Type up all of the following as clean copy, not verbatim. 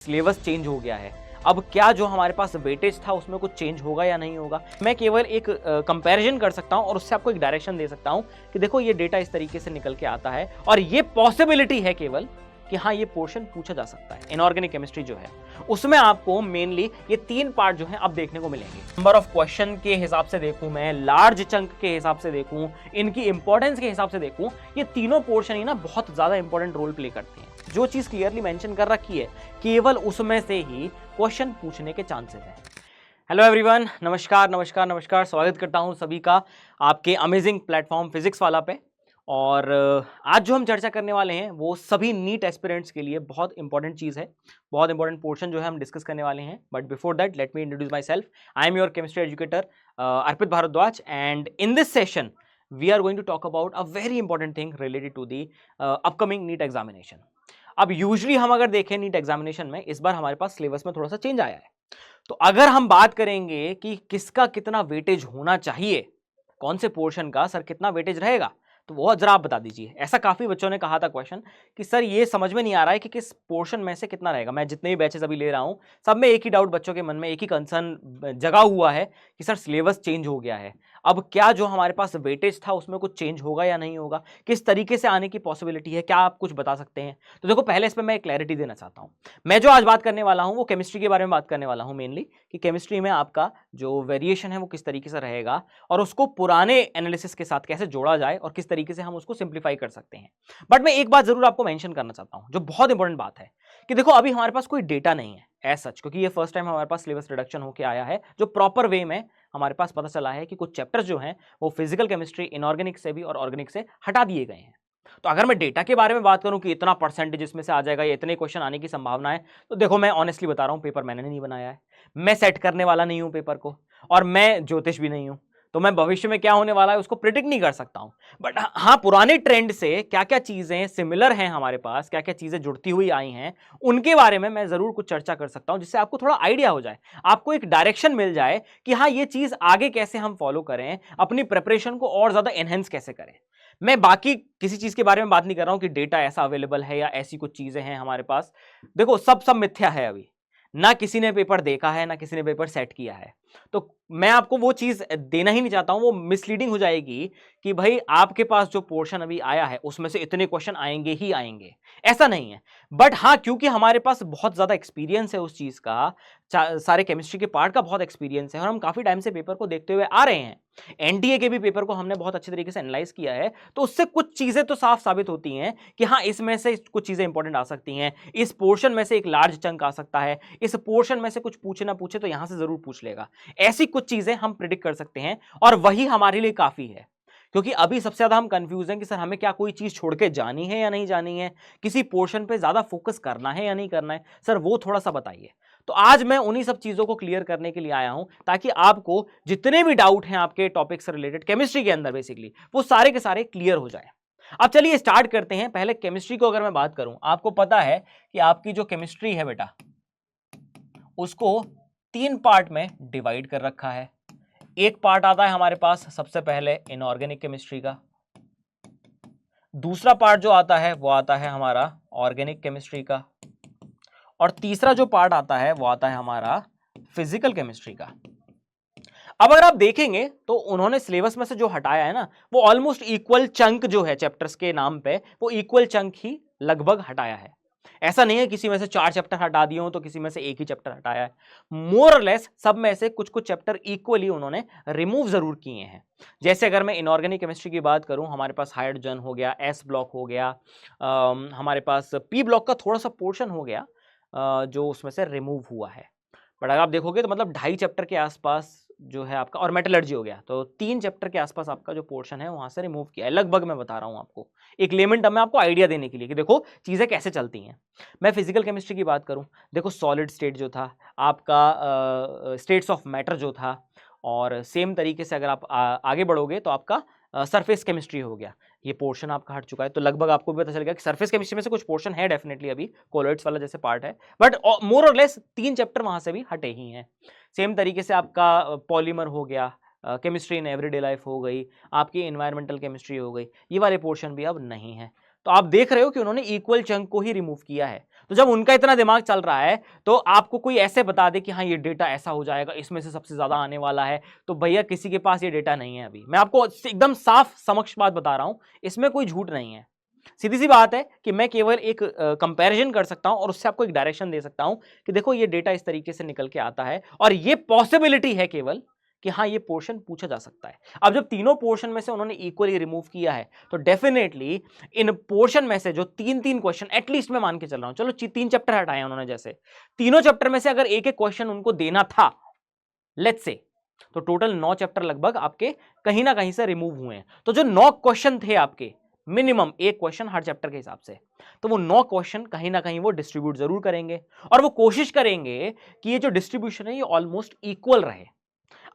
Syllabus change हो गया है। अब क्या जो हमारे पास वेटेज था उसमें कुछ चेंज होगा या नहीं होगा? मैं केवल एक कंपैरिजन कर सकता हूं और उससे आपको एक डायरेक्शन दे सकता हूं कि देखो ये डेटा इस तरीके से निकल के आता है और ये पॉसिबिलिटी है केवल कि हाँ ये पोर्शन पूछा जा सकता है। इनऑर्गेनिक केमिस्ट्री जो है उसमें आपको मेनली ये 3 पार्ट जो है अब देखने को मिलेंगे। नंबर ऑफ क्वेश्चन के हिसाब से देखूं, मैं लार्ज चंक के हिसाब से देखूं, इनकी इंपॉर्टेंस के हिसाब से देखूं, ये तीनों पोर्शन ही ना बहुत ज्यादा इंपॉर्टेंट रोल प्ले करते हैं। जो चीज क्लियरली मेंशन कर रखी है केवल उसमें से ही क्वेश्चन पूछने के चांसेस हैं। हेलो एवरीवन, नमस्कार नमस्कार नमस्कार, स्वागत करता हूं सभी का आपके अमेजिंग प्लेटफॉर्म फिजिक्स वाला पे। और आज जो हम चर्चा करने वाले हैं वो सभी नीट एस्पिरेंट्स के लिए बहुत इंपॉर्टेंट चीज़ है, बहुत इंपॉर्टेंट पोर्शन जो है हम डिस्कस करने वाले हैं। But before that let me introduce myself. I am your chemistry educator Arpit Bhardwaj and in this session we are going to talk about a very important thing related to the upcoming NEET examination. अब usually हम अगर देखें NEET examination में इस बार हमारे पास syllabus में थोड़ा सा चेंज आया है। तो अगर हम बात करेंगे कि किसका कितना वेटेज होना चाहिए, कौन से पोर्शन का सर कितना वेटेज रहेगा, तो वो जरा आप बता दीजिए। ऐसा काफी बच्चों ने कहा था क्वेश्चन कि सर ये समझ में नहीं आ रहा है कि किस पोर्शन में से कितना रहेगा। मैं जितने भी बैचेस अभी ले रहा हूं सब में एक ही डाउट बच्चों के मन में, एक ही कंसर्न जगा हुआ है कि सर सिलेबस चेंज हो गया है। अब क्या जो हमारे पास वेटेज था उसमें कुछ चेंज होगा या नहीं होगा, किस तरीके से आने की पॉसिबिलिटी है, क्या आप कुछ बता सकते हैं? तो देखो पहले इस पर मैं क्लैरिटी देना चाहता हूं। मैं जो आज बात करने वाला हूं वो केमिस्ट्री के बारे में बात करने वाला हूं मेनली, कि केमिस्ट्री में आपका जो वेरिएशन है वो किस तरीके से रहेगा और उसको पुराने एनालिसिस के साथ कैसे जोड़ा जाए और किस तरीके से हम उसको सिंप्लीफाई कर सकते हैं। बट मैं एक बात जरूर आपको मेंशन करना चाहता हूं जो बहुत इंपॉर्टेंट बात है कि देखो अभी हमारे पास कोई डेटा नहीं है एज सच, क्योंकि ये फर्स्ट टाइम हमारे पास सिलेबस रिडक्शन होकर आया है जो प्रॉपर वे में हमारे पास पता चला है कि कुछ चैप्टर्स जो हैं वो फिजिकल केमिस्ट्री इनऑर्गेनिक से भी और ऑर्गेनिक से हटा दिए गए हैं। तो अगर मैं डेटा के बारे में बात करूं कि इतना परसेंटेज इसमें से आ जाएगा या इतने क्वेश्चन आने की संभावना है, तो देखो मैं ऑनेस्टली बता रहा हूं पेपर मैंने नहीं बनाया है, मैं सेट करने वाला नहीं हूं पेपर को, और मैं ज्योतिष भी नहीं हूं, तो मैं भविष्य में क्या होने वाला है उसको प्रिडिक्ट नहीं कर सकता हूं। बट हाँ, पुराने ट्रेंड से क्या क्या चीजें सिमिलर हैं हमारे पास, क्या क्या चीजें जुड़ती हुई आई हैं, उनके बारे में मैं जरूर कुछ चर्चा कर सकता हूं जिससे आपको थोड़ा आइडिया हो जाए, आपको एक डायरेक्शन मिल जाए कि हाँ ये चीज आगे कैसे हम फॉलो करें, अपनी प्रिपरेशन को और ज्यादा एनहेंस कैसे करें। मैं बाकी किसी चीज के बारे में बात नहीं कर रहा हूं कि डेटा ऐसा अवेलेबल है या ऐसी कुछ चीजें हैं हमारे पास। देखो सब मिथ्या है, अभी ना किसी ने पेपर देखा है ना किसी ने पेपर सेट किया है। तो मैं आपको वो चीज देना ही नहीं चाहता हूं, वो मिसलीडिंग हो जाएगी कि भाई आपके पास जो पोर्शन अभी आया है उसमें से इतने क्वेश्चन आएंगे ही आएंगे, ऐसा नहीं है। बट हाँ, क्योंकि हमारे पास बहुत ज्यादा एक्सपीरियंस है उस चीज का, सारे केमिस्ट्री के पार्ट का बहुत एक्सपीरियंस है और हम काफी टाइम से पेपर को देखते हुए आ रहे हैं, एनडीए के भी पेपर को हमने बहुत अच्छे तरीके से एनालाइज किया है, तो उससे कुछ चीजें तो साफ साबित होती हैं कि हाँ इसमें से कुछ चीजें इंपॉर्टेंट आ सकती हैं, इस पोर्शन में से एक लार्ज चंक आ सकता है, इस पोर्शन में से कुछ पूछे ना पूछे तो यहां से जरूर पूछ लेगा। ऐसी कुछ चीजें हम प्रिडिक्ट कर सकते हैं और वही हमारे लिए काफी है। क्योंकि अभी सबसे ज्यादा हम कंफ्यूज हैं कि सर हमें क्या कोई चीज छोड़ के जानी है या नहीं जानी है, किसी पोर्शन पे ज्यादा फोकस करना है या नहीं करना है, सर वो थोड़ा सा बताइए। तो आज मैं उन्हीं सब चीजों को क्लियर करने के लिए आया हूं ताकि आपको जितने भी डाउट हैं आपके टॉपिक से रिलेटेड केमिस्ट्री के अंदर बेसिकली वो सारे के सारे क्लियर हो जाए। अब चलिए स्टार्ट करते हैं। पहले केमिस्ट्री को अगर मैं बात करूं, आपको पता है कि आपकी जो केमिस्ट्री है बेटा उसको 3 पार्ट में डिवाइड कर रखा है। एक पार्ट आता है हमारे पास सबसे पहले इनऑर्गेनिक केमिस्ट्री का, दूसरा पार्ट जो आता है वो आता है हमारा ऑर्गेनिक केमिस्ट्री का, और तीसरा जो पार्ट आता है वो आता है हमारा फिजिकल केमिस्ट्री का। अब अगर आप देखेंगे तो उन्होंने सिलेबस में से जो हटाया है ना वो ऑलमोस्ट इक्वल चंक जो है चैप्टर्स के नाम पे, वो इक्वल चंक ही लगभग हटाया है। ऐसा नहीं है किसी में से 4 चैप्टर हटा दिए हो तो किसी में से एक ही चैप्टर हटाया है। मोर और लेस सब में से कुछ कुछ चैप्टर इक्वली उन्होंने रिमूव जरूर किए हैं। जैसे अगर मैं इनऑर्गेनिक केमिस्ट्री की बात करूं, हमारे पास हाइड्रोजन हो गया, एस ब्लॉक हो गया, हमारे पास पी ब्लॉक का थोड़ा सा पोर्शन हो गया जो उसमें से रिमूव हुआ है। बट अगर आप देखोगे तो मतलब 2.5 चैप्टर के आसपास जो है आपका, और मेटलर्जी हो गया, तो 3 चैप्टर के आसपास आपका जो पोर्शन है वहां से रिमूव किया है लगभग। मैं बता रहा हूं आपको एक लेमन टर्म में आपको आइडिया देने के लिए कि देखो चीजें कैसे चलती हैं। मैं फिजिकल केमिस्ट्री की बात करूं, देखो सॉलिड स्टेट जो था आपका, स्टेट्स ऑफ मैटर जो था, और सेम तरीके से अगर आप आगे बढ़ोगे तो आपका सरफेस केमिस्ट्री हो गया, ये पोर्शन आपका हट चुका है। तो लगभग आपको भी पता चल गया कि सरफेस केमिस्ट्री में से कुछ पोर्शन है डेफिनेटली अभी, कोलोइड्स वाला जैसे पार्ट है, बट मोर और लेस 3 चैप्टर वहां से भी हटे ही हैं। सेम तरीके से आपका पॉलीमर हो गया, केमिस्ट्री इन एवरीडे लाइफ हो गई, आपकी एनवायरमेंटल केमिस्ट्री हो गई, ये वाले पोर्शन भी अब नहीं है। तो आप देख रहे हो कि उन्होंने इक्वल चंक को ही रिमूव किया है। तो जब उनका इतना दिमाग चल रहा है तो आपको कोई ऐसे बता दे कि हाँ ये डेटा ऐसा हो जाएगा, इसमें से सबसे ज्यादा आने वाला है, तो भैया किसी के पास ये डेटा नहीं है। अभी मैं आपको एकदम साफ समक्ष बात बता रहा हूं, इसमें कोई झूठ नहीं है। सीधी सी बात है कि मैं केवल एक कंपैरिजन कर सकता हूं और उससे आपको एक डायरेक्शन दे सकता हूं कि देखो ये डेटा इस तरीके से निकल के आता है और ये पॉसिबिलिटी है केवल कि हाँ ये पोर्शन पूछा जा सकता है। अब जब तीनों पोर्शन में से उन्होंने इक्वली रिमूव किया है तो डेफिनेटली इन पोर्शन में से जो तीन तीन क्वेश्चन एटलीस्ट मैं मान के चल रहा हूं, चलो तीन चैप्टर हटाए उन्होंने, जैसे तीनों चैप्टर में से अगर एक एक क्वेश्चन उनको देना था लेट्स से, तो टोटल 9 चैप्टर लगभग आपके कहीं ना कहीं से रिमूव हुए हैं। तो जो 9 क्वेश्चन थे आपके, मिनिमम एक क्वेश्चन हर चैप्टर के हिसाब से, तो वो 9 क्वेश्चन कहीं ना कहीं वो डिस्ट्रीब्यूट जरूर करेंगे और वो कोशिश करेंगे कि ये जो डिस्ट्रीब्यूशन है ये ऑलमोस्ट इक्वल रहे।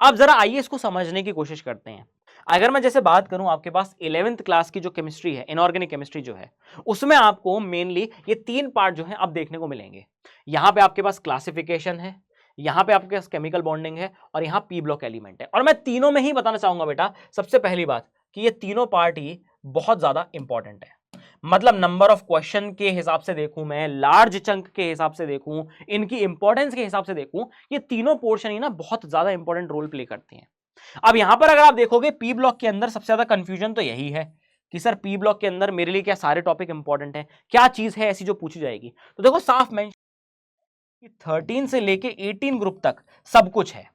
अब जरा आइए इसको समझने की कोशिश करते हैं। अगर मैं जैसे बात करूं, आपके पास 11th क्लास की जो केमिस्ट्री है, इनऑर्गेनिक केमिस्ट्री जो है, उसमें आपको मेनली ये तीन पार्ट जो है अब देखने को मिलेंगे। यहां पे आपके पास क्लासिफिकेशन है, यहां पे आपके पास केमिकल बॉन्डिंग है और यहां पी ब्लॉक एलिमेंट है। और मैं तीनों में ही बताना चाहूंगा बेटा, सबसे पहली बात कि ये तीनों पार्ट ही बहुत ज्यादा इंपॉर्टेंट है। मतलब नंबर ऑफ क्वेश्चन के हिसाब से देखूं, मैं लार्ज चंक के हिसाब से देखूं, इनकी इंपॉर्टेंस के हिसाब से देखूं, ये तीनों पोर्शन ही ना बहुत ज्यादा इंपॉर्टेंट रोल प्ले करते हैं। अब यहां पर अगर आप देखोगे पी ब्लॉक के अंदर सबसे ज्यादा कंफ्यूजन तो यही है कि सर पी ब्लॉक के अंदर मेरे लिए क्या सारे टॉपिक इंपॉर्टेंट है, क्या चीज है ऐसी जो पूछी जाएगी। तो देखो साफ मेंशन 13 से लेके 18 ग्रुप तक सब कुछ है।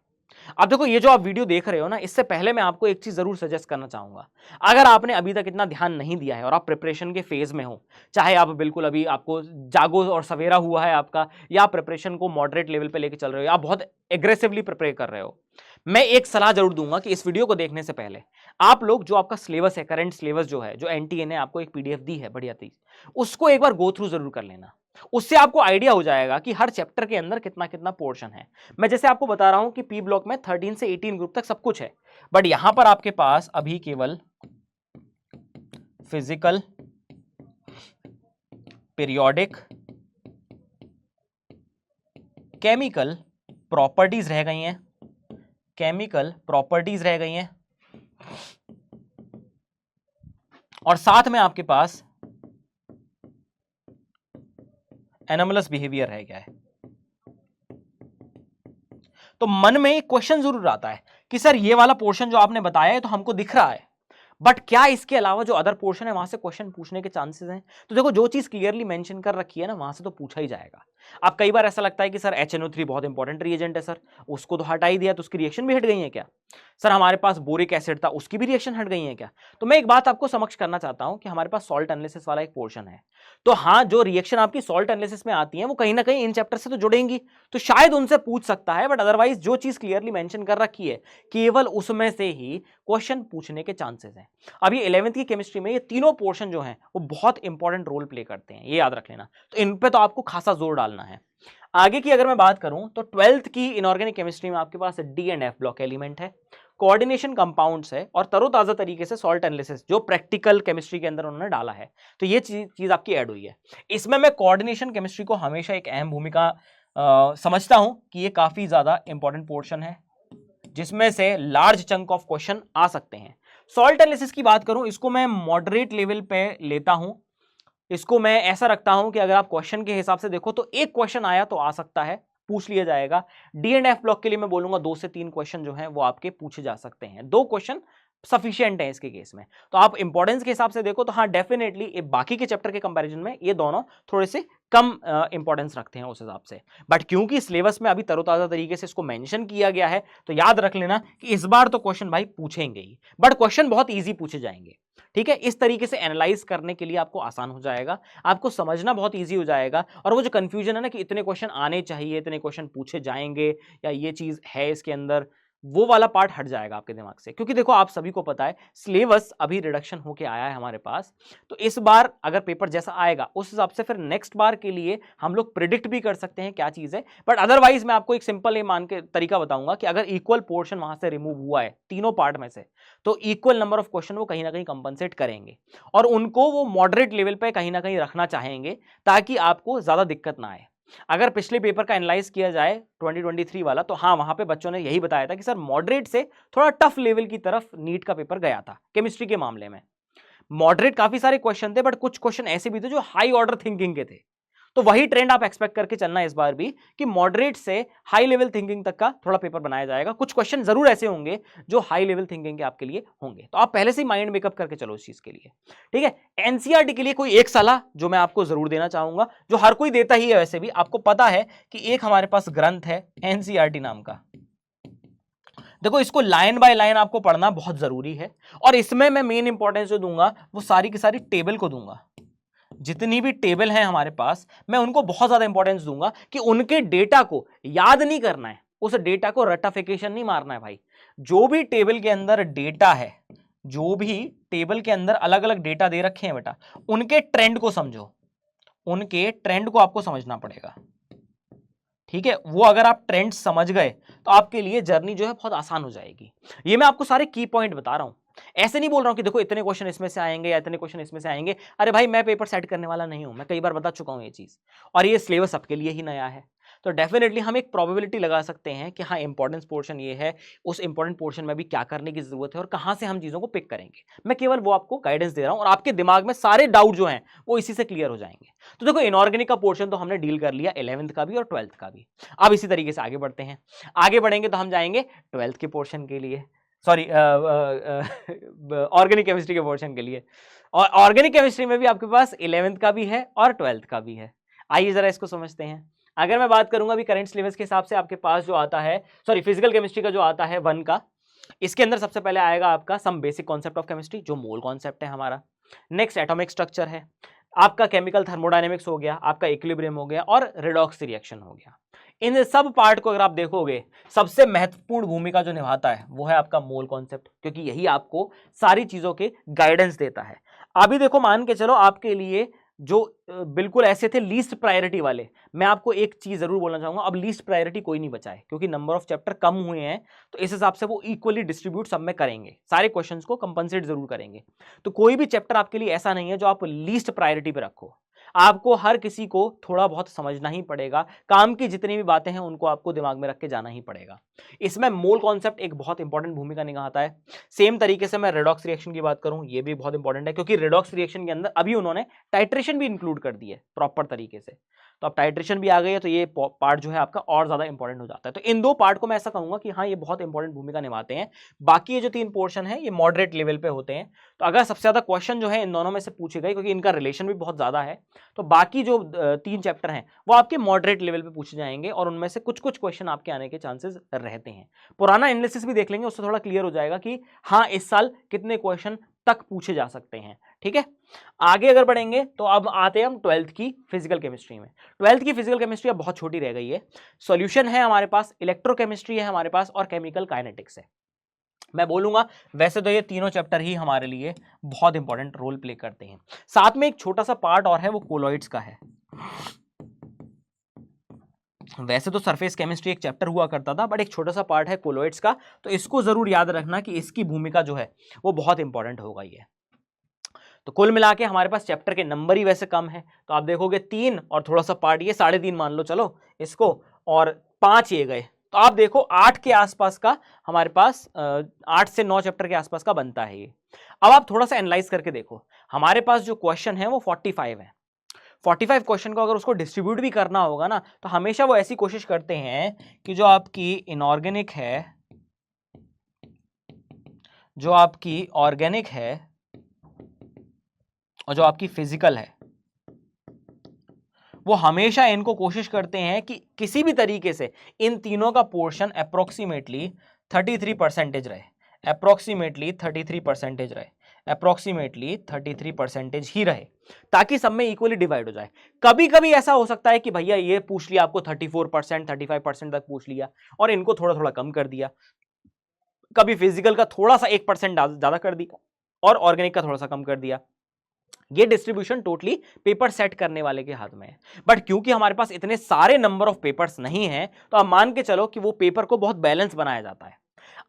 अब देखो ये जो आप वीडियो देख रहे हो ना, इससे पहले मैं आपको एक चीज जरूर सजेस्ट करना चाहूंगा। अगर आपने अभी तक इतना ध्यान नहीं दिया है और आप प्रिपरेशन के फेज में हो, चाहे आप बिल्कुल अभी आपको जागो और सवेरा हुआ है आपका, या प्रिपरेशन को मॉडरेट लेवल पे लेके चल रहे हो, या आप बहुत एग्रेसिवली प्रिपेयर कर रहे हो, मैं एक सलाह जरूर दूंगा कि इस वीडियो को देखने से पहले आप लोग जो आपका सिलेबस है, करंट सिलेबस जो है, जो एनटीए ने आपको एक पीडीएफ दी है बढ़िया चीज, उसको एक बार गो थ्रू जरूर कर लेना। उससे आपको आइडिया हो जाएगा कि हर चैप्टर के अंदर कितना कितना पोर्शन है। मैं जैसे आपको बता रहा हूं कि पी ब्लॉक में 13 से 18 ग्रुप तक सब कुछ है, बट यहां पर आपके पास अभी केवल फिजिकल, पीरियोडिक, केमिकल प्रॉपर्टीज रह गई हैं, केमिकल प्रॉपर्टीज रह गई हैं, और साथ में आपके पास एनोमलस बिहेवियर रह गया है। तो मन में एक क्वेश्चन जरूर आता है कि सर ये वाला पोर्शन जो आपने बताया है तो हमको दिख रहा है, बट क्या इसके अलावा जो अदर पोर्शन है वहां से क्वेश्चन पूछने के चांसेस हैं? तो देखो जो चीज क्लियरली मेंशन कर रखी है ना, वहां से तो पूछा ही जाएगा। अब कई बार ऐसा लगता है कि सर HNO3 बहुत इंपॉर्टेंट रिएजेंट है, सर उसको तो हटा ही दिया तो उसकी रिएक्शन भी हट गई है क्या? सर हमारे पास बोरिक एसिड था, उसकी भी रिएक्शन हट गई है क्या? तो मैं एक बात आपको समक्ष करना चाहता हूं कि हमारे पास सॉल्ट एनालिसिस वाला एक पोर्शन है। तो हाँ, जो रिएक्शन आपकी सॉल्ट एनालिसिस में आती है वो कहीं ना कहीं इन चैप्टर से तो जुड़ेंगी, तो शायद उनसे पूछ सकता है, बट अदरवाइज जो चीज क्लियरली मेंशन कर रखी है केवल उसमें से ही क्वेश्चन पूछने के चांसेस हैं। अब ये 11th की केमिस्ट्री में ये तीनों पोर्शन जो हैं वो बहुत इंपॉर्टेंट रोल प्ले करते हैं, ये याद रख लेना। तो इन पे तो आपको खासा जोर डालना है। आगे की अगर मैं बात करूं तो 12th की इनऑर्गेनिक केमिस्ट्री में आपके पास D and F block element है, कोऑर्डिनेशन कंपाउंड्स है, और तरोताजा तरीके से सॉल्ट एनालिसिस जो प्रैक्टिकल केमिस्ट्री के अंदर उन्होंने डाला है, तो ये चीज आपकी ऐड हुई है। इसमें मैं कोऑर्डिनेशन केमिस्ट्री को हमेशा एक अहम भूमिका समझता हूं कि ये काफी ज्यादा इंपॉर्टेंट पोर्शन है जिसमें से लार्ज चंक ऑफ क्वेश्चन आ सकते हैं। सॉल्ट एनालिसिस की बात करूं, इसको मैं मॉडरेट लेवल पे लेता हूं। इसको मैं ऐसा रखता हूं कि अगर आप क्वेश्चन के हिसाब से देखो तो एक क्वेश्चन आया तो आ सकता है, पूछ लिया जाएगा। डी एंड एफ ब्लॉक के लिए मैं बोलूंगा 2 से 3 क्वेश्चन जो हैं वो आपके पूछे जा सकते हैं, 2 क्वेश्चन सफिशिएंट है इसके केस में। तो आप इंपॉर्टेंस के हिसाब से देखो तो हाँ डेफिनेटली बाकी के चैप्टर के कंपैरिजन में ये दोनों थोड़े से कम इंपॉर्टेंस रखते हैं उस हिसाब से, बट क्योंकि सिलेबस में अभी तरोताजा तरीके से इसको मेंशन किया गया है तो याद रख लेना कि इस बार तो क्वेश्चन भाई पूछेंगे ही, बट क्वेश्चन बहुत ईजी पूछे जाएंगे। ठीक है, इस तरीके से एनालाइज करने के लिए आपको आसान हो जाएगा, आपको समझना बहुत ईजी हो जाएगा, और वो जो कंफ्यूजन है ना कि इतने क्वेश्चन आने चाहिए, इतने क्वेश्चन पूछे जाएंगे या ये चीज है इसके अंदर, वो वाला पार्ट हट जाएगा आपके दिमाग से। क्योंकि देखो आप सभी को पता है सिलेबस अभी रिडक्शन होके आया है हमारे पास, तो इस बार अगर पेपर जैसा आएगा उस हिसाब से फिर नेक्स्ट बार के लिए हम लोग प्रिडिक्ट भी कर सकते हैं क्या चीज है। बट अदरवाइज मैं आपको एक सिंपल ये मान के तरीका बताऊंगा कि अगर इक्वल पोर्शन वहां से रिमूव हुआ है तीनों पार्ट में से, तो इक्वल नंबर ऑफ क्वेश्चन वो कहीं ना कहीं कंपनसेट करेंगे और उनको वो मॉडरेट लेवल पे कहीं ना कहीं रखना चाहेंगे ताकि आपको ज्यादा दिक्कत ना आए। अगर पिछले पेपर का एनालाइज किया जाए 2023 वाला, तो हाँ वहां पे बच्चों ने यही बताया था कि सर मॉडरेट से थोड़ा टफ लेवल की तरफ नीट का पेपर गया था केमिस्ट्री के मामले में। मॉडरेट काफी सारे क्वेश्चन थे, बट कुछ क्वेश्चन ऐसे भी थे जो हाई ऑर्डर थिंकिंग के थे, तो वही ट्रेंड आप एक्सपेक्ट करके चलना इस बार भी कि मॉडरेट से हाई लेवल थिंकिंग तक का थोड़ा पेपर बनाया जाएगा। कुछ क्वेश्चन जरूर ऐसे होंगे जो हाई लेवल थिंकिंग के आपके लिए होंगे, तो आप पहले से ही माइंड मेकअप करके चलो इस चीज के लिए, ठीक है। एनसीईआरटी के लिए कोई एक सलाह जो मैं आपको जरूर देना चाहूंगा, जो हर कोई देता ही है वैसे भी, आपको पता है कि एक हमारे पास ग्रंथ है एनसीईआरटी नाम का। देखो इसको लाइन बाय लाइन आपको पढ़ना बहुत जरूरी है, और इसमें मैं मेन इंपॉर्टेंस जो दूंगा वो सारी की सारी टेबल को दूंगा। जितनी भी टेबल है हमारे पास मैं उनको बहुत ज्यादा इंपॉर्टेंस दूंगा कि उनके डेटा को याद नहीं करना है, उस डेटा को रटाफिकेशन नहीं मारना है भाई। जो भी टेबल के अंदर डेटा है, जो भी टेबल के अंदर अलग अलग डेटा दे रखे हैं बेटा, उनके ट्रेंड को समझो, उनके ट्रेंड को आपको समझना पड़ेगा, ठीक है। वो अगर आप ट्रेंड समझ गए तो आपके लिए जर्नी जो है बहुत आसान हो जाएगी। ये मैं आपको सारे की पॉइंट बता रहा हूं, ऐसे नहीं बोल रहा हूं कि देखो इतने क्वेश्चन इसमें से आएंगे या इतने क्वेश्चन इसमें से आएंगे। अरे भाई मैं पेपर सेट करने वाला नहीं हूं, मैं कई बार बता चुका हूं ये चीज, और ये सिलेबस सबके लिए ही नया है। तो डेफिनेटली हम एक प्रोबेबिलिटी लगा सकते हैं कि हाँ इंपॉर्टेंस पोर्शन ये है, उस इंपॉर्टेंट पोर्शन में भी क्या करने की जरूरत है और कहां से हम चीजों को पिक करेंगे। मैं केवल वो आपको गाइडेंस दे रहा हूं, और आपके दिमाग में सारे डाउट जो हैं वो इसी से क्लियर हो जाएंगे। तो देखो इनऑर्गेनिक का पोर्शन तो हमने डील कर लिया, 11th का भी और 12th का भी। अब इसी तरीके से आगे बढ़ते हैं, आगे बढ़ेंगे तो हम जाएंगे 12th के पोर्शन के लिए, सॉरी ऑर्गेनिक केमिस्ट्री के पोर्शन के लिए। और ऑर्गेनिक केमिस्ट्री में भी आपके पास 11th का भी है और 12th का भी है। आइए जरा इसको समझते हैं। अगर मैं बात करूंगा अभी करंट सिलेबस के हिसाब से आपके पास जो आता है, सॉरी फिजिकल केमिस्ट्री का जो आता है 1 का, इसके अंदर सबसे पहले आएगा आपका some basic concept of chemistry, जो मोल कॉन्सेप्ट है हमारा। नेक्स्ट एटॉमिक स्ट्रक्चर है आपका, केमिकल थर्मोडायनेमिक्स हो गया, आपका इक्विलिब्रियम हो गया, और रेडॉक्स रिएक्शन हो गया। इन सब पार्ट को अगर आप देखोगे, सबसे महत्वपूर्ण भूमिका जो निभाता है वो है आपका मोल कॉन्सेप्ट, क्योंकि यही आपको सारी चीजों के गाइडेंस देता है। अभी देखो मान के चलो आपके लिए जो बिल्कुल ऐसे थे लीस्ट प्रायोरिटी वाले, मैं आपको एक चीज जरूर बोलना चाहूंगा, अब लीस्ट प्रायोरिटी कोई नहीं बचा है, क्योंकि नंबर ऑफ चैप्टर कम हुए हैं, तो इस हिसाब से वो इक्वली डिस्ट्रीब्यूट सब में करेंगे, सारे क्वेश्चंस को कंपनसेट जरूर करेंगे। तो कोई भी चैप्टर आपके लिए ऐसा नहीं है जो आप लीस्ट प्रायोरिटी पे रखो, आपको हर किसी को थोड़ा बहुत समझना ही पड़ेगा, काम की जितनी भी बातें हैं उनको आपको दिमाग में रख के जाना ही पड़ेगा। इसमें मोल कॉन्सेप्ट एक बहुत इंपॉर्टेंट भूमिका निभाता है। सेम तरीके से मैं रेडॉक्स रिएक्शन की बात करूं, ये भी बहुत इंपॉर्टेंट है, क्योंकि रेडॉक्स रिएक्शन के अंदर अभी उन्होंने टाइट्रेशन भी इंक्लूड कर दी है प्रॉपर तरीके से। तो अब टाइट्रेशन भी आ गई है, तो ये पार्ट जो है आपका और ज्यादा इंपॉर्टेंट हो जाता है। तो इन दो पार्ट को मैं ऐसा कहूंगा कि हाँ ये बहुत इंपॉर्टेंट भूमिका निभाते हैं। बाकी ये जो 3 पोर्शन है ये मॉडरेट लेवल पे होते हैं। तो अगर सबसे ज्यादा क्वेश्चन जो है इन दोनों में से पूछे गए, क्योंकि इनका रिलेशन भी बहुत ज्यादा है, तो बाकी जो 3 चैप्टर हैं वो आपके मॉडरेट लेवल पे पूछे जाएंगे, और उनमें से कुछ कुछ क्वेश्चन आपके आने के चांसेस रहते हैं। पुराना एनालिसिस भी देख लेंगे, उससे थोड़ा क्लियर हो जाएगा कि हाँ इस साल कितने क्वेश्चन तक पूछे जा सकते हैं, ठीक है। आगे अगर बढ़ेंगे तो अब आते हैं हम 12th की फिजिकल केमिस्ट्री में। 12th की फिजिकल केमिस्ट्री अब बहुत छोटी रह गई है। सॉल्यूशन है हमारे पास, इलेक्ट्रोकेमिस्ट्री है हमारे पास, और केमिकल काइनेटिक्स है। मैं बोलूंगा वैसे तो ये तीनों चैप्टर ही हमारे लिए बहुत इंपॉर्टेंट रोल प्ले करते हैं। साथ में एक छोटा सा पार्ट और है, वो कोलॉइड्स का है। वैसे तो सरफेस केमिस्ट्री एक चैप्टर हुआ करता था, बट एक छोटा सा पार्ट है कोलॉइड्स का, तो इसको जरूर याद रखना कि इसकी भूमिका जो है वो बहुत इंपॉर्टेंट होगा ये। तो कुल मिला के हमारे पास चैप्टर के नंबर ही वैसे कम है, तो आप देखोगे 3 और थोड़ा सा पार्ट ये 3.5 मान लो चलो इसको, और 5 ये गए, तो आप देखो 8 के आसपास का हमारे पास 8 से 9 चैप्टर के आसपास का बनता है ये। अब आप थोड़ा सा एनालाइज करके देखो, हमारे पास जो क्वेश्चन है वो 45 है। 45 क्वेश्चन को अगर उसको डिस्ट्रीब्यूट भी करना होगा ना, तो हमेशा वो ऐसी कोशिश करते हैं कि जो आपकी इनऑर्गेनिक है, जो आपकी ऑर्गेनिक है, और जो आपकी फिजिकल है, वो हमेशा इनको कोशिश करते हैं कि किसी भी तरीके से इन तीनों का पोर्शन अप्रोक्सीमेटली 33% रहे, अप्रोक्सीमेटली 33% रहे, अप्रोक्सीमेटली 33% ही रहे, ताकि सब में इक्वली डिवाइड हो जाए। कभी कभी ऐसा हो सकता है कि भैया ये पूछ लिया आपको 34%, 35% तक पूछ लिया और इनको थोड़ा थोड़ा कम कर दिया, कभी फिजिकल का थोड़ा सा 1% ज्यादा कर दिया और ऑर्गेनिक का थोड़ा सा कम कर दिया। ये डिस्ट्रीब्यूशन टोटली पेपर सेट करने वाले के हाथ में है। बट क्योंकि हमारे पास इतने सारे नंबर ऑफ पेपर्स नहीं हैं, तो आप मान के चलो कि वो पेपर को बहुत बैलेंस बनाया जाता है।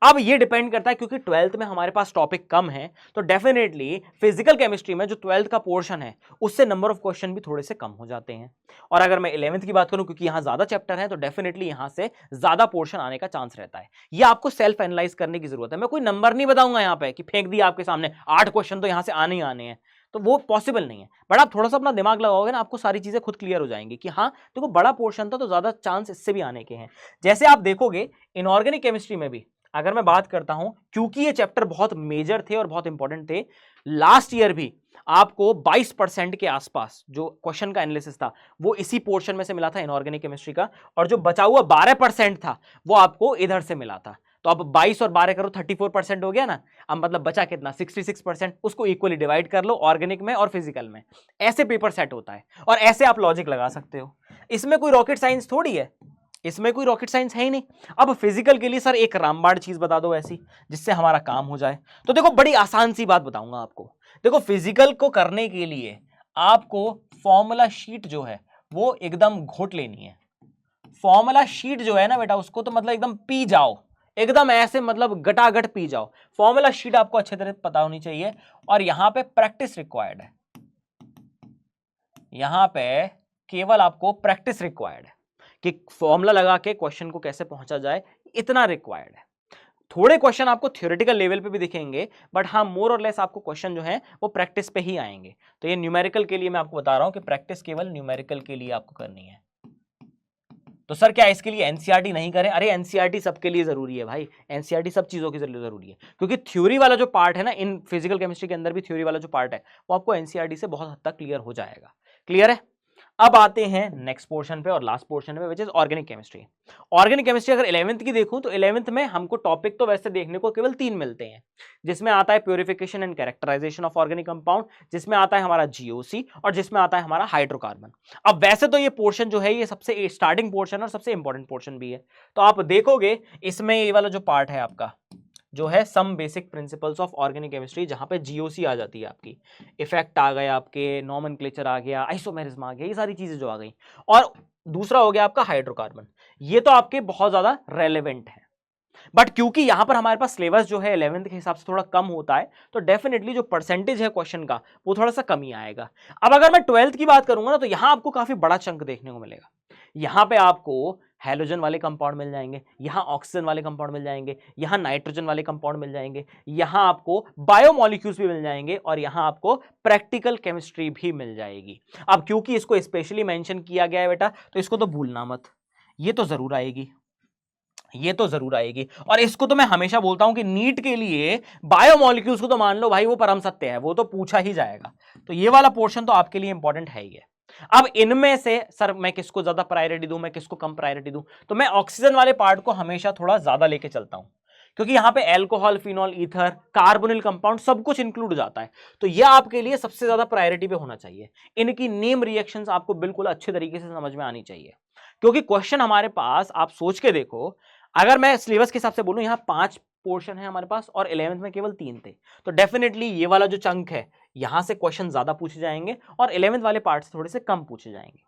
अब ये डिपेंड करता है, क्योंकि 12th में हमारे पास टॉपिक कम है, तो डेफिनेटली फिजिकल केमिस्ट्री में जो 12th का पोर्शन है उससे नंबर ऑफ क्वेश्चन भी थोड़े से कम हो जाते हैं। और अगर मैं 11th की बात करूं, क्योंकि यहां ज्यादा चैप्टर है, तो डेफिनेटली यहां से ज्यादा पोर्शन आने का चांस रहता है। ये आपको सेल्फ एनालाइज करने की जरूरत है। मैं कोई नंबर नहीं बताऊंगा यहां पे कि फेंक दिया आपके सामने 8 क्वेश्चन तो यहां से आने ही आने हैं। तो वो पॉसिबल नहीं है। बट आप थोड़ा सा अपना दिमाग लगाओगे ना, आपको सारी चीजें खुद क्लियर हो जाएंगी कि हाँ देखो बड़ा पोर्शन था तो ज्यादा चांस इससे भी आने के हैं। जैसे आप देखोगे इनऑर्गेनिक केमिस्ट्री में भी अगर मैं बात करता हूं, क्योंकि ये चैप्टर बहुत मेजर थे और बहुत इंपॉर्टेंट थे, लास्ट ईयर भी आपको 22% के आसपास जो क्वेश्चन का एनालिसिस था वो इसी पोर्शन में से मिला था इनऑर्गेनिक केमिस्ट्री का, और जो बचा हुआ 12% था वो आपको इधर से मिला था। तो अब 22 और 12 करो 34% हो गया ना। अब मतलब बचा कितना 66%, उसको इक्वली डिवाइड कर लो ऑर्गेनिक में और फिजिकल में। ऐसे पेपर सेट होता है और ऐसे आप लॉजिक लगा सकते हो। इसमें कोई रॉकेट साइंस थोड़ी है, इसमें कोई रॉकेट साइंस है ही नहीं। अब फिजिकल के लिए सर एक रामबाण चीज बता दो ऐसी जिससे हमारा काम हो जाए। तो देखो बड़ी आसान सी बात बताऊंगा आपको। देखो फिजिकल को करने के लिए आपको फॉर्मूला शीट जो है वो एकदम घोट लेनी है। फॉर्मूला शीट जो है ना बेटा, उसको तो मतलब एकदम पी जाओ, एकदम ऐसे मतलब गटागट पी जाओ। फॉर्मूला शीट आपको अच्छे तरह पता होनी चाहिए और यहां पे प्रैक्टिस रिक्वायर्ड है। यहां पे केवल आपको प्रैक्टिस रिक्वायर्ड है कि फॉर्मूला लगा के क्वेश्चन को कैसे पहुंचा जाए, इतना रिक्वायर्ड है। थोड़े क्वेश्चन आपको थ्योरेटिकल लेवल पे भी दिखेंगे, बट हाँ मोर और लेस आपको क्वेश्चन जो है वो प्रैक्टिस पे ही आएंगे। तो ये न्यूमेरिकल के लिए मैं आपको बता रहा हूं कि प्रैक्टिस केवल न्यूमेरिकल के लिए आपको करनी है। तो सर क्या इसके लिए एनसीईआरटी नहीं करें? अरे एनसीईआरटी सबके लिए जरूरी है भाई, एनसीईआरटी सब चीजों के लिए जरूरी है, क्योंकि थ्योरी वाला जो पार्ट है ना, इन फिजिकल केमिस्ट्री के अंदर भी थ्योरी वाला जो पार्ट है वो आपको एनसीईआरटी से बहुत हद तक क्लियर हो जाएगा। क्लियर है? अब आते हैं नेक्स्ट पोर्शन पे और लास्ट पोर्शन पे, which is organic chemistry. Organic chemistry अगर 11th की देखूं तो 11th में हमको टॉपिक तो वैसे देखने को केवल 3 मिलते हैं, जिसमें आता है purification and characterisation of organic compound, जिसमें आता है हमारा जीओसी, और जिसमें आता है हमारा हाइड्रोकार्बन। अब वैसे तो ये पोर्शन जो है ये सबसे स्टार्टिंग पोर्शन और सबसे इंपॉर्टेंट पोर्शन भी है। तो आप देखोगे इसमें ये वाला जो पार्ट है आपका जो है some basic principles of organic chemistry, जहां पे जीओसी आ जाती है आपकी, इफेक्ट आ गए आपके, नॉमेनक्लेचर आ गया, आइसोमेरिज्म आ गया, ये सारी चीजें जो आ गई। और दूसरा हो गया आपका हाइड्रोकार्बन। ये तो आपके बहुत ज्यादा रेलेवेंट है, बट क्योंकि यहां पर हमारे पास सिलेबस जो है 11th के हिसाब से थोड़ा कम होता है, तो डेफिनेटली जो परसेंटेज है क्वेश्चन का वो थोड़ा सा कम ही आएगा। अब अगर मैं 12th की बात करूंगा ना, तो यहां आपको काफी बड़ा चंक देखने को मिलेगा। यहां पे आपको हैलोजन वाले कंपाउंड मिल जाएंगे, यहां ऑक्सीजन वाले कंपाउंड मिल जाएंगे, यहां नाइट्रोजन वाले कंपाउंड मिल जाएंगे, यहां आपको बायोमोलिक्यूल्स भी मिल जाएंगे, और यहां आपको प्रैक्टिकल केमिस्ट्री भी मिल जाएगी। अब क्योंकि इसको स्पेशली मेंशन किया गया है बेटा, तो इसको तो भूलना मत, ये तो जरूर आएगी, ये तो जरूर आएगी। और इसको तो मैं हमेशा बोलता हूं कि नीट के लिए बायोमोलिक्यूल्स को तो मान लो भाई वो परम सत्य है, वो तो पूछा ही जाएगा। तो ये वाला पोर्शन तो आपके लिए इंपॉर्टेंट है ही है। अब इनमें से सर मैं किसको ज्यादा प्रायोरिटी दूं, मैं किसको कम प्रायोरिटी दूं, तो मैं ऑक्सीजन वाले पार्ट को हमेशा थोड़ा ज्यादा लेके चलता हूं, क्योंकि यहां पे alcohol, phenol, ether, carbonyl compound सब कुछ इंक्लूड हो जाता है। तो यह आपके लिए सबसे ज्यादा प्रायोरिटी पे होना चाहिए। इनकी नेम रिएक्शंस आपको बिल्कुल अच्छे तरीके से समझ में आनी चाहिए, क्योंकि क्वेश्चन हमारे पास आप सोच के देखो, अगर मैं सिलेबस के हिसाब से बोलूं, यहां 5 पोर्शन है हमारे पास और 11th में केवल 3 थे, तो डेफिनेटली ये वाला जो चंक है यहां से क्वेश्चन ज्यादा पूछे जाएंगे और 11th वाले पार्ट से थोड़े से कम पूछे जाएंगे।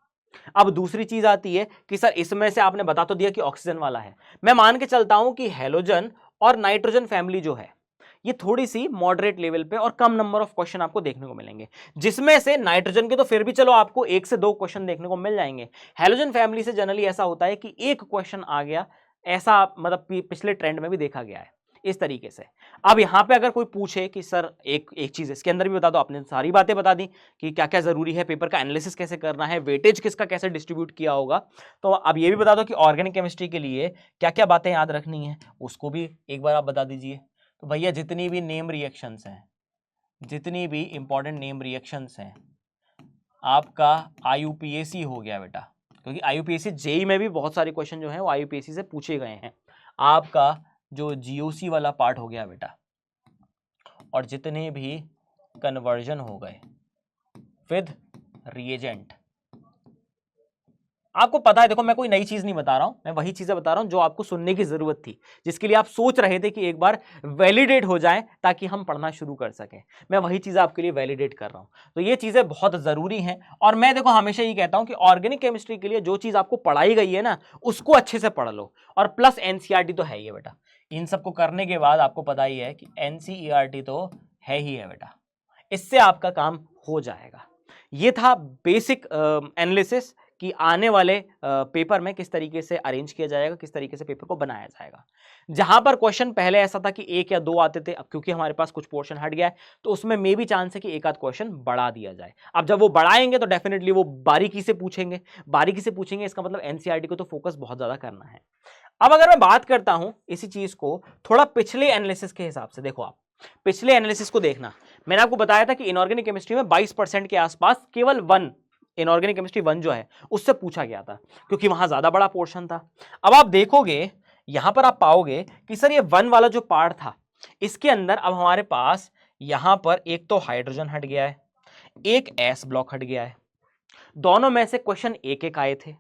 अब दूसरी चीज आती है कि सर इसमें से आपने बता तो दिया कि ऑक्सीजन वाला है, मैं मान के चलता हूं कि हेलोजन और नाइट्रोजन फैमिली जो है ये थोड़ी सी मॉडरेट लेवल पे और कम नंबर ऑफ क्वेश्चन आपको देखने को मिलेंगे, जिसमें से नाइट्रोजन के तो फिर भी चलो आपको 1 से 2 क्वेश्चन देखने को मिल जाएंगे। हेलोजन फैमिली से जनरली ऐसा होता है कि एक क्वेश्चन आ गया, ऐसा मतलब पिछले ट्रेंड में भी देखा गया है इस तरीके से। अब यहां पे अगर कोई पूछे कि सर एक चीज इसके अंदर भी बता दो, आपने सारी बातें बता दी कि क्या क्या जरूरी है, पेपर का एनालिसिस कैसे करना है, वेटेज किसका कैसे डिस्ट्रीब्यूट किया होगा, तो अब ये भी बता दो कि ऑर्गेनिक केमिस्ट्री के लिए क्या क्या बातें याद रखनी है, उसको भी एक बार आप बता दीजिए। तो भैया जितनी भी नेम रिएक्शंस हैं, जितनी भी इंपॉर्टेंट नेम रिएक्शंस हैं, आपका आईयूपीएसी हो गया बेटा, क्योंकि आईयूपीएसी जेई में भी बहुत सारे क्वेश्चन जो हैं वो आईयूपीएसी से पूछे गए हैं। आपका जो जीओसी वाला पार्ट हो गया बेटा, और जितने भी कन्वर्जन हो गए विद रिएजेंट, आपको पता है, देखो मैं कोई नई चीज नहीं बता रहा हूं, मैं वही चीजें बता रहा हूं जो आपको सुनने की जरूरत थी, जिसके लिए आप सोच रहे थे कि एक बार वैलिडेट हो जाए ताकि हम पढ़ना शुरू कर सकें। मैं वही चीजें आपके लिए वैलिडेट कर रहा हूं, तो ये चीजें बहुत जरूरी हैं। और मैं देखो हमेशा ये कहता हूं कि ऑर्गेनिक केमिस्ट्री के लिए जो चीज आपको पढ़ाई गई है ना, उसको अच्छे से पढ़ लो, और प्लस एनसीईआरटी तो है ही है बेटा। इन सबको करने के बाद आपको पता ही है कि एनसीईआरटी तो है ही है बेटा, इससे आपका काम हो जाएगा। ये था बेसिक एनालिसिस कि आने वाले पेपर में किस तरीके से अरेंज किया जाएगा, किस तरीके से पेपर को बनाया जाएगा। जहां पर क्वेश्चन पहले ऐसा था कि 1 या 2 आते थे, अब क्योंकि हमारे पास कुछ पोर्शन हट गया है तो उसमें मे भी चांस है कि एक आध क्वेश्चन बढ़ा दिया जाए। अब जब वो बढ़ाएंगे तो डेफिनेटली वो बारीकी से पूछेंगे, बारीकी से पूछेंगे, इसका मतलब एनसीईआरटी को तो फोकस बहुत ज्यादा करना है। अब अगर मैं बात करता हूं इसी चीज को थोड़ा पिछले एनालिसिस के हिसाब से, देखो आप पिछले एनालिसिस को देखना, मैंने आपको बताया था कि इनऑर्गेनिक केमिस्ट्री में 22% के आसपास केवल इनऑर्गेनिक केमिस्ट्री 1 जो है उससे पूछा गया था, क्योंकि वहां ज्यादा बड़ा पोर्शन था। अब आप देखोगे यहां पर आप पाओगे कि सर ये 1 वाला जो पार्ट था इसके अंदर अब हमारे पास यहां पर एक तो हाइड्रोजन हट गया है, एक एस ब्लॉक हट गया है, दोनों में से क्वेश्चन एक एक आए थे,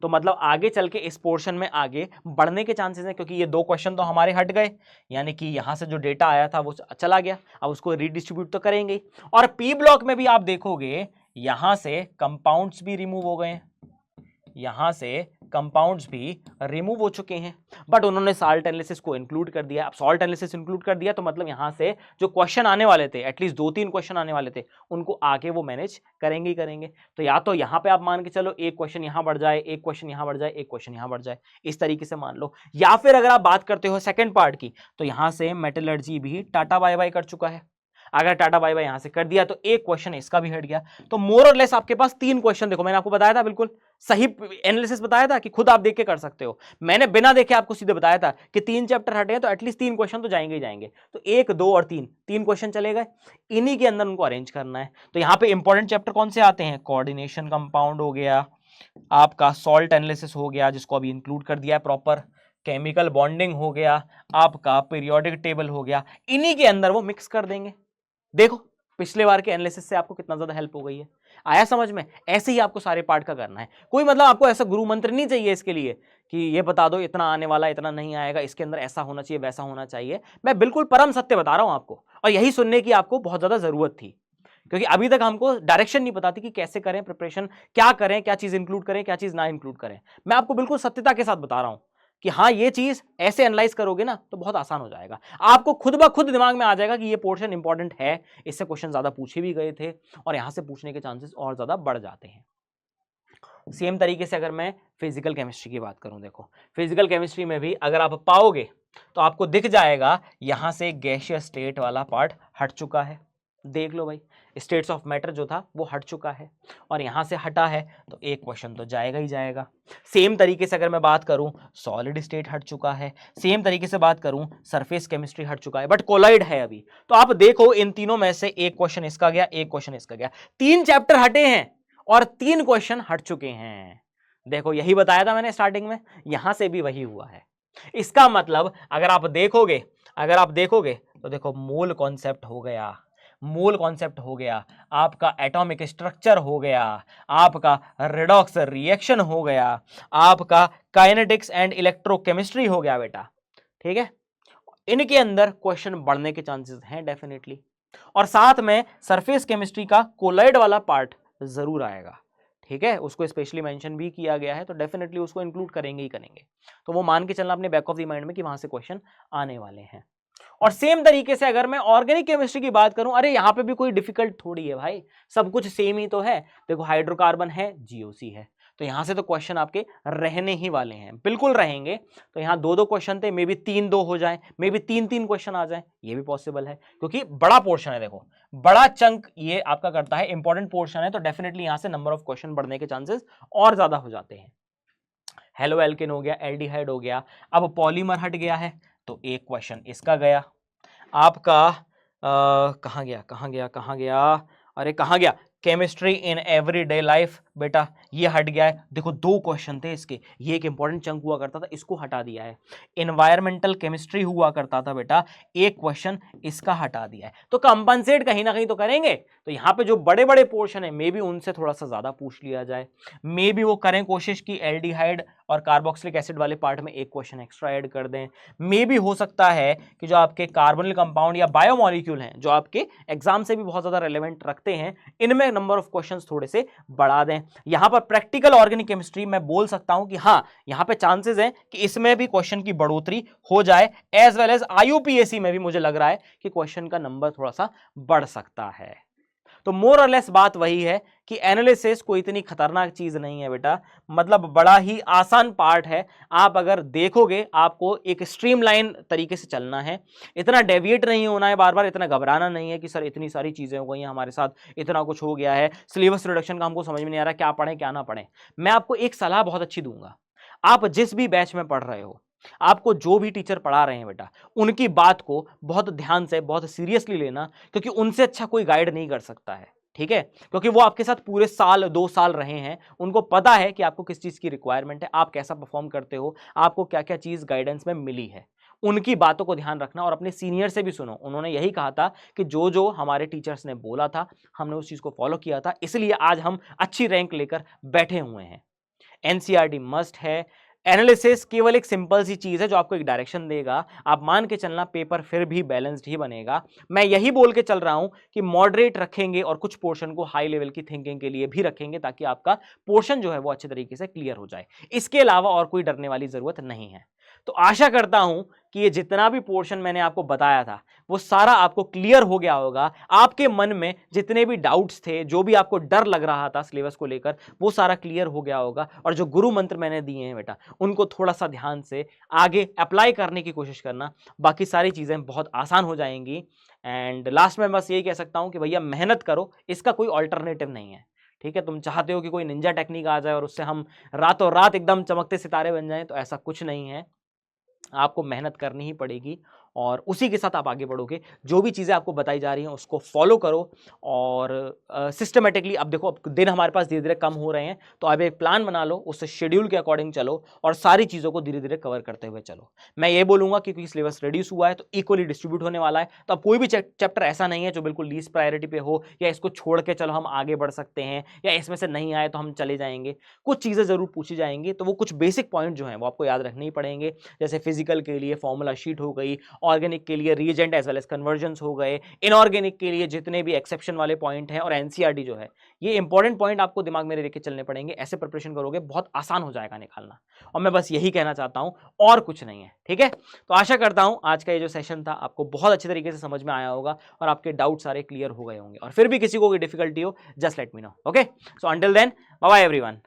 तो मतलब आगे चल के इस पोर्शन में आगे बढ़ने के चांसेस हैं, क्योंकि ये 2 क्वेश्चन तो हमारे हट गए, यानी कि यहां से जो डेटा आया था वो चला गया, अब उसको रीडिस्ट्रीब्यूट तो करेंगे ही। और पी ब्लॉक में भी आप देखोगे यहां से कंपाउंड्स भी रिमूव हो गए हैं, यहां से कंपाउंड्स भी रिमूव हो चुके हैं, बट उन्होंने सॉल्ट एनालिसिस को इंक्लूड कर दिया। अब सॉल्ट एनालिसिस इंक्लूड कर दिया तो मतलब यहां से जो क्वेश्चन आने वाले थे, एटलीस्ट 2-3 क्वेश्चन आने वाले थे, उनको आगे वो मैनेज करेंगे ही करेंगे। तो या तो यहां पे आप मान के चलो एक क्वेश्चन यहां बढ़ जाए, एक क्वेश्चन यहां बढ़ जाए, एक क्वेश्चन यहां बढ़ जाए, इस तरीके से मान लो। या फिर अगर आप बात करते हो सेकेंड पार्ट की, तो यहां से मेटलर्जी भी टाटा बाय बाय कर चुका है। अगर टाटा बाय बाय यहां से कर दिया तो एक क्वेश्चन इसका भी हट गया, तो मोर और लेस आपके पास 3 क्वेश्चन, देखो मैंने आपको बताया था, बिल्कुल सही एनालिसिस बताया था कि खुद आप देख के कर सकते हो, मैंने बिना देखे आपको सीधे बताया था कि 3 चैप्टर हटे हैं तो एटलीस्ट 3 क्वेश्चन तो जाएंगे ही जाएंगे। तो 1, 2 और 3 क्वेश्चन चले गए, इन्हीं के अंदर उनको अरेंज करना है। तो यहां पे इंपॉर्टेंट चैप्टर कौन से आते हैं, कोऑर्डिनेशन कंपाउंड हो गया, आपका सॉल्ट एनालिसिस हो गया जिसको अभी इंक्लूड कर दिया है प्रॉपर, केमिकल बॉन्डिंग हो गया, आपका पीरियोडिक टेबल हो गया, इन्हीं के अंदर वो मिक्स कर देंगे। देखो पिछले बार के एनालिसिस से आपको कितना ज्यादा हेल्प हो गई है, आया समझ में? ऐसे ही आपको सारे पार्ट का करना है, कोई मतलब आपको ऐसा गुरु मंत्र नहीं चाहिए इसके लिए कि ये बता दो इतना आने वाला, इतना नहीं आएगा, इसके अंदर ऐसा होना चाहिए, वैसा होना चाहिए। मैं बिल्कुल परम सत्य बता रहा हूं आपको, और यही सुनने की आपको बहुत ज्यादा जरूरत थी, क्योंकि अभी तक हमको डायरेक्शन नहीं बताती कि कैसे करें प्रिपरेशन, क्या करें, क्या चीज इंक्लूड करें, क्या चीज ना इंक्लूड करें। मैं आपको बिल्कुल सत्यता के साथ बता रहा हूं कि हाँ ये चीज ऐसे एनालाइज करोगे ना तो बहुत आसान हो जाएगा, आपको खुद ब खुद दिमाग में आ जाएगा कि ये पोर्शन इंपॉर्टेंट है, इससे क्वेश्चन ज्यादा पूछे भी गए थे और यहां से पूछने के चांसेस और ज्यादा बढ़ जाते हैं। सेम तरीके से अगर मैं फिजिकल केमिस्ट्री की बात करूं, देखो फिजिकल केमिस्ट्री में भी अगर आप पाओगे तो आपको दिख जाएगा यहां से गैसियस स्टेट वाला पार्ट हट चुका है, देख लो भाई, स्टेट्स ऑफ मैटर जो था वो हट चुका है, और यहां से हटा है तो एक क्वेश्चन तो जाएगा ही जाएगा। सेम तरीके से अगर मैं बात करूं सॉलिड स्टेट हट चुका है, सेम तरीके से बात करूं सरफेस केमिस्ट्री हट चुका है, बट कोलाइड है अभी। तो आप देखो इन तीनों में से एक क्वेश्चन इसका गया, एक क्वेश्चन इसका गया, 3 चैप्टर हटे हैं और 3 क्वेश्चन हट चुके हैं। देखो यही बताया था मैंने स्टार्टिंग में, यहां से भी वही हुआ है। इसका मतलब अगर आप देखोगे तो देखो मूल कॉन्सेप्ट हो गया, मूल कॉन्सेप्ट हो गया, आपका एटॉमिक स्ट्रक्चर हो गया, आपका रेडॉक्स रिएक्शन हो गया, आपका काइनेटिक्स एंड इलेक्ट्रोकेमिस्ट्री हो गया बेटा, ठीक है। इनके अंदर क्वेश्चन बढ़ने के चांसेस हैं डेफिनेटली, और साथ में सरफेस केमिस्ट्री का कोलाइड वाला पार्ट जरूर आएगा, ठीक है, उसको स्पेशली मेंशन भी किया गया है, तो डेफिनेटली उसको इंक्लूड करेंगे ही करेंगे। तो वो मान के चलना अपने बैक ऑफ द माइंड में कि वहां से क्वेश्चन आने वाले हैं। और सेम तरीके से अगर मैं ऑर्गेनिक केमिस्ट्री की बात करूं, अरे यहां पे भी कोई डिफिकल्ट थोड़ी है भाई, सब कुछ सेम ही तो है। देखो हाइड्रोकार्बन है, जीओसी है, तो यहां से तो क्वेश्चन आपके रहने ही वाले हैं, बिल्कुल रहेंगे। तो यहां 2-2 क्वेश्चन थे, मे बी 3-2 हो जाए, मे बी 3-3 क्वेश्चन आ जाए, ये भी पॉसिबल है, क्योंकि बड़ा पोर्शन है, देखो बड़ा चंक ये आपका करता है, इंपॉर्टेंट पोर्शन है, तो डेफिनेटली यहां से नंबर ऑफ क्वेश्चन बढ़ने के चांसेस और ज्यादा हो जाते हैं। हेलो एल्केन हो गया, एल्डिहाइड हो गया, अब पॉलीमर हट गया है तो एक क्वेश्चन इसका गया, आपका कहाँ गया, अरे कहाँ गया, केमिस्ट्री इन एवरीडे लाइफ बेटा, ये हट गया है। देखो 2 क्वेश्चन थे इसके, ये एक इंपॉर्टेंट चंक हुआ करता था, इसको हटा दिया है। एनवायरमेंटल केमिस्ट्री हुआ करता था बेटा, एक क्वेश्चन इसका हटा दिया है। तो कंपनसेट कहीं ना कहीं तो करेंगे, तो यहाँ पे जो बड़े बड़े पोर्शन है मे बी उनसे थोड़ा सा ज्यादा पूछ लिया जाए, मे बी वो करें कोशिश की एल्डिहाइड और कार्बोक्सिलिक एसिड वाले पार्ट में एक क्वेश्चन एक्स्ट्रा ऐड कर दें। मे बी हो सकता है कि जो आपके कार्बोनिल कंपाउंड या बायोमॉलिक्यूल हैं जो आपके एग्जाम से भी बहुत ज्यादा रेलेवेंट रखते हैं, इनमें नंबर ऑफ क्वेश्चंस थोड़े से बढ़ा दें। यहां पर प्रैक्टिकल ऑर्गेनिक केमिस्ट्री मैं बोल सकता हूं कि हाँ यहां पे चांसेस हैं कि इसमें भी क्वेश्चन की बढ़ोतरी हो जाए, एज वेल एज आईयूपीएसी में भी मुझे लग रहा है कि क्वेश्चन का नंबर थोड़ा सा बढ़ सकता है। तो मोर और लेस बात वही है कि एनालिसिस कोई इतनी खतरनाक चीज नहीं है बेटा, मतलब बड़ा ही आसान पार्ट है। आप अगर देखोगे आपको एक स्ट्रीमलाइन तरीके से चलना है, इतना डेविएट नहीं होना है, बार बार इतना घबराना नहीं है कि सर इतनी सारी चीजें हो गई हैं हमारे साथ, इतना कुछ हो गया है, सिलेबस रिडक्शन का हमको समझ में नहीं आ रहा, क्या पढ़ें क्या ना पढ़ें। मैं आपको एक सलाह बहुत अच्छी दूंगा, आप जिस भी बैच में पढ़ रहे हो, आपको जो भी टीचर पढ़ा रहे हैं बेटा, उनकी बात को बहुत ध्यान से बहुत सीरियसली लेना, क्योंकि उनसे अच्छा कोई गाइड नहीं कर सकता है, ठीक है? क्योंकि वो आपके साथ पूरे साल 2 साल रहे हैं, उनको पता है कि आपको किस चीज की रिक्वायरमेंट है, आप कैसा परफॉर्म करते हो, आपको क्या क्या चीज गाइडेंस में मिली है। उनकी बातों को ध्यान रखना और अपने सीनियर से भी सुनो। उन्होंने यही कहा था कि जो जो हमारे टीचर्स ने बोला था हमने उस चीज को फॉलो किया था, इसलिए आज हम अच्छी रैंक लेकर बैठे हुए हैं। एनसीईआरटी मस्ट है। एनालिसिस केवल एक सिंपल सी चीज है जो आपको एक डायरेक्शन देगा, आप मान के चलना पेपर फिर भी बैलेंस्ड ही बनेगा। मैं यही बोल के चल रहा हूं कि मॉडरेट रखेंगे और कुछ पोर्शन को हाई लेवल की थिंकिंग के लिए भी रखेंगे, ताकि आपका पोर्शन जो है वो अच्छे तरीके से क्लियर हो जाए। इसके अलावा और कोई डरने वाली जरूरत नहीं है। तो आशा करता हूं कि ये जितना भी पोर्शन मैंने आपको बताया था वो सारा आपको क्लियर हो गया होगा। आपके मन में जितने भी डाउट्स थे, जो भी आपको डर लग रहा था सिलेबस को लेकर, वो सारा क्लियर हो गया होगा। और जो गुरु मंत्र मैंने दिए हैं बेटा, उनको थोड़ा सा ध्यान से आगे अप्लाई करने की कोशिश करना, बाकी सारी चीजें बहुत आसान हो जाएंगी। एंड लास्ट में बस यही कह सकता हूं कि भैया मेहनत करो, इसका कोई ऑल्टरनेटिव नहीं है, ठीक है? तुम चाहते हो कि कोई निंजा टेक्निक आ जाए और उससे हम रातों रात एकदम चमकते सितारे बन जाएं, तो ऐसा कुछ नहीं है। आपको मेहनत करनी ही पड़ेगी और उसी के साथ आप आगे बढ़ोगे। जो भी चीज़ें आपको बताई जा रही हैं उसको फॉलो करो और सिस्टमेटिकली। अब देखो, अब दिन हमारे पास धीरे धीरे कम हो रहे हैं, तो अब एक प्लान बना लो, उससे शेड्यूल के अकॉर्डिंग चलो और सारी चीज़ों को धीरे धीरे कवर करते हुए चलो। मैं ये बोलूँगा कि क्योंकि सिलेबस रिड्यूस हुआ है तो इक्वली डिस्ट्रीब्यूट होने वाला है, तो अब कोई भी चैप्टर ऐसा नहीं है जो बिल्कुल लीस्ट प्रायोरिटी पे हो, या इसको छोड़ के चलो हम आगे बढ़ सकते हैं, या इसमें से नहीं आए तो हम चले जाएंगे। कुछ चीज़ें ज़रूर पूछी जाएंगी, तो वो कुछ बेसिक पॉइंट जो हैं वो आपको याद रखने ही पड़ेंगे। जैसे फिजिकल के लिए फॉर्मूला शीट हो गई, ऑर्गेनिक के लिए reagent as well as conversions हो गए, इनऑर्गेनिक के लिए जितने भी एक्सेप्शन वाले पॉइंट हैं, और एनसीईआरटी जो है, ये इंपॉर्टेंट पॉइंट आपको दिमाग में लेके चलने पड़ेंगे। ऐसे प्रिपरेशन करोगे बहुत आसान हो जाएगा निकालना। और मैं बस यही कहना चाहता हूं, और कुछ नहीं है, ठीक है? तो आशा करता हूं आज का ये जो सेशन था आपको बहुत अच्छे तरीके से समझ में आया होगा और आपके डाउट सारे क्लियर हो गए होंगे। और फिर भी किसी को कोई डिफिकल्टी हो, just let me know, okay? So until then, bye bye everyone.